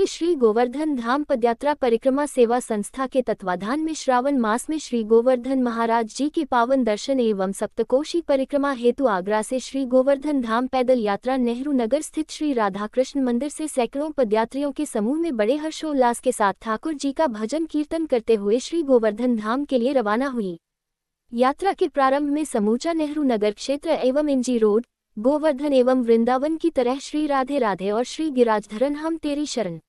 से श्री गोवर्धन धाम पदयात्रा परिक्रमा सेवा संस्था के तत्वाधान में श्रावण मास में श्री गोवर्धन महाराज जी के पावन दर्शन एवं सप्तकोशी परिक्रमा हेतु आगरा से श्री गोवर्धन धाम पैदल यात्रा नेहरू नगर स्थित श्री राधाकृष्ण मंदिर से सैकड़ों पदयात्रियों के समूह में बड़े हर्षोल्लास के साथ ठाकुर जी का भजन कीर्तन करते हुए श्री गोवर्धन धाम के लिए रवाना हुई। यात्रा के प्रारंभ में समूचा नेहरू नगर क्षेत्र एवं एमजी रोड, गोवर्धन एवं वृंदावन की तरह श्री राधे राधे और श्री गिरिराजधरन हम तेरी शरण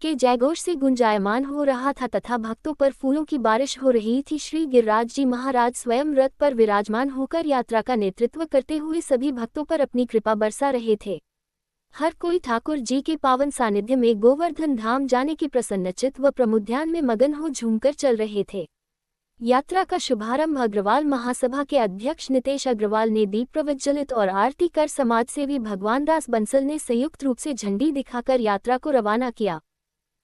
के जयघोष से गुंजायमान हो रहा था तथा भक्तों पर फूलों की बारिश हो रही थी। श्री गिरिराज जी महाराज स्वयं रथ पर विराजमान होकर यात्रा का नेतृत्व करते हुए सभी भक्तों पर अपनी कृपा बरसा रहे थे। हर कोई ठाकुर जी के पावन सानिध्य में गोवर्धन धाम जाने के प्रसन्नचित्त व प्रमुद्यान में मगन हो झूमकर चल रहे थे। यात्रा का शुभारंभ अग्रवाल महासभा के अध्यक्ष नितेश अग्रवाल ने दीप प्रज्वलित और आरती कर समाजसेवी भगवान दास बंसल ने संयुक्त रूप से झंडी दिखाकर यात्रा को रवाना किया।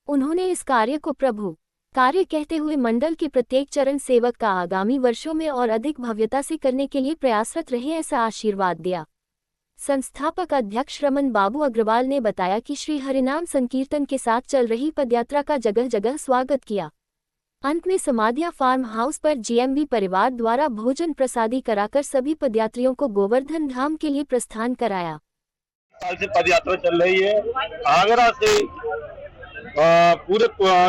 उन्होंने इस कार्य को प्रभु कार्य कहते हुए मंडल के प्रत्येक चरण सेवक का आगामी वर्षों में और अधिक भव्यता से करने के लिए प्रयासरत रहे ऐसा आशीर्वाद दिया। संस्थापक अध्यक्ष रमन बाबू अग्रवाल ने बताया कि श्री हरिनाम संकीर्तन के साथ चल रही पदयात्रा का जगह जगह स्वागत किया। अंत में समाधिया फार्म हाउस पर जीएमबी परिवार द्वारा भोजन प्रसादी कराकर सभी पदयात्रियों को गोवर्धन धाम के लिए प्रस्थान कराया। साल से पदयात्रा चल रही है। आगरा से पूरे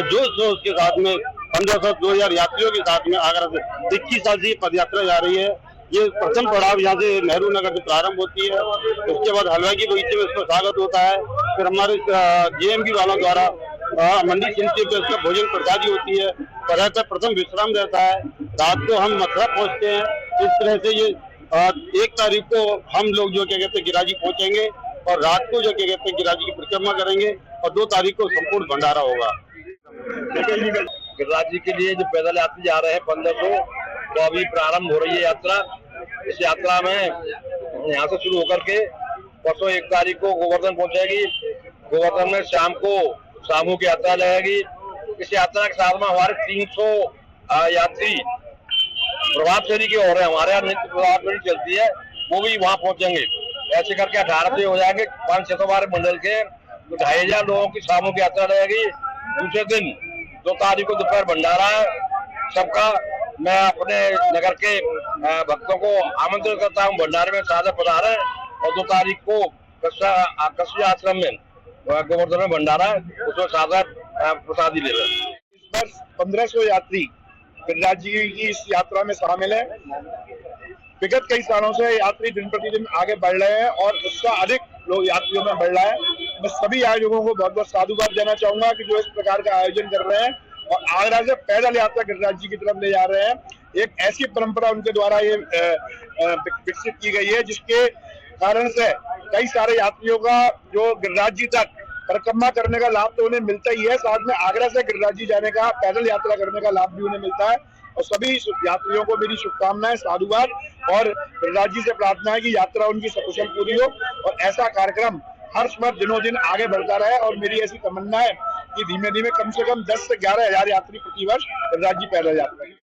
जोश के साथ में 1500-2000 यात्रियों के साथ में आगरा से 21 साल से पदयात्रा जा रही है। ये प्रथम पड़ाव यहाँ से नेहरू नगर से प्रारंभ होती है। उसके बाद हलवा की बगीचे में इसका स्वागत होता है। फिर हमारे जीएमबी वालों द्वारा मंडी समिति पे उसका भोजन प्रसादी होती है। तरह का प्रथम विश्राम रहता है। रात को हम मथुरा पहुँचते हैं। इस तरह से ये 1 तारीख को हम लोग जो क्या कहते हैं गिरिराज पहुँचेंगे और रात को जो क्या कहते हैं गिरिराज की परिक्रमा करेंगे और 2 तारीख को संपूर्ण भंडारा होगा। गिरिराज जी के लिए जो पैदल यात्री जा रहे हैं 1500, तो अभी प्रारंभ हो रही है यात्रा। इस यात्रा में यहाँ से शुरू होकर के परसों 1 तारीख को गोवर्धन पहुंचेगी। गोवर्धन में शाम को सामूहिक यात्रा लगेगी। इस यात्रा के साथ में हमारे 300 यात्री प्रभात फेरी के हो रहे हैं। हमारे यहाँ नित्य प्रभात फेरी चलती है, वो भी वहाँ पहुंचेंगे। ऐसे करके 18 हो जाएंगे। 500 हमारे मंडल के 2500 लोगों की सामूहिक यात्रा रहेगी। दूसरे दिन 2 तारीख को दोपहर भंडारा है सबका। मैं अपने नगर के भक्तों को आमंत्रित करता हूँ भंडारे में सादा पधारे और 2 तारीख को कस्बा आश्रम में गोवर्धन में भंडारा उसमें सादा प्रसादी ले रहे हैं। इस वर्ष 1500 यात्री गिरिराज जी की इस यात्रा में शामिल है। विगत कई सालों से यात्री दिन प्रतिदिन आगे बढ़ रहे हैं और उत्साह अधिक लोग यात्रियों में बढ़ रहा है। मैं सभी आयोजकों को बहुत बहुत साधुवाद देना चाहूंगा कि जो इस प्रकार का आयोजन कर रहे हैं और आगरा से पैदल यात्रा गिरिराज जी की तरफ ले जा रहे हैं। एक ऐसी परंपरा उनके द्वारा ये विकसित की गई है जिसके कारण से कई सारे यात्रियों का जो गिरिराज जी तक परिक्रमा करने का लाभ तो उन्हें मिलता ही है, साथ में आगरा से गिरिराज जी जाने का पैदल यात्रा करने का लाभ भी उन्हें मिलता है। और सभी यात्रियों को मेरी शुभकामनाएं, साधुवाद और गिरिराज जी से प्रार्थना है कि यात्रा उनकी सकुशल पूरी हो और ऐसा कार्यक्रम हर समय दिनों दिन आगे बढ़ता रहे। और मेरी ऐसी तमन्ना है कि धीमे धीमे कम से कम 10 से 11 हजार यात्री प्रति वर्ष गिरिराज जी पैदल यात्रा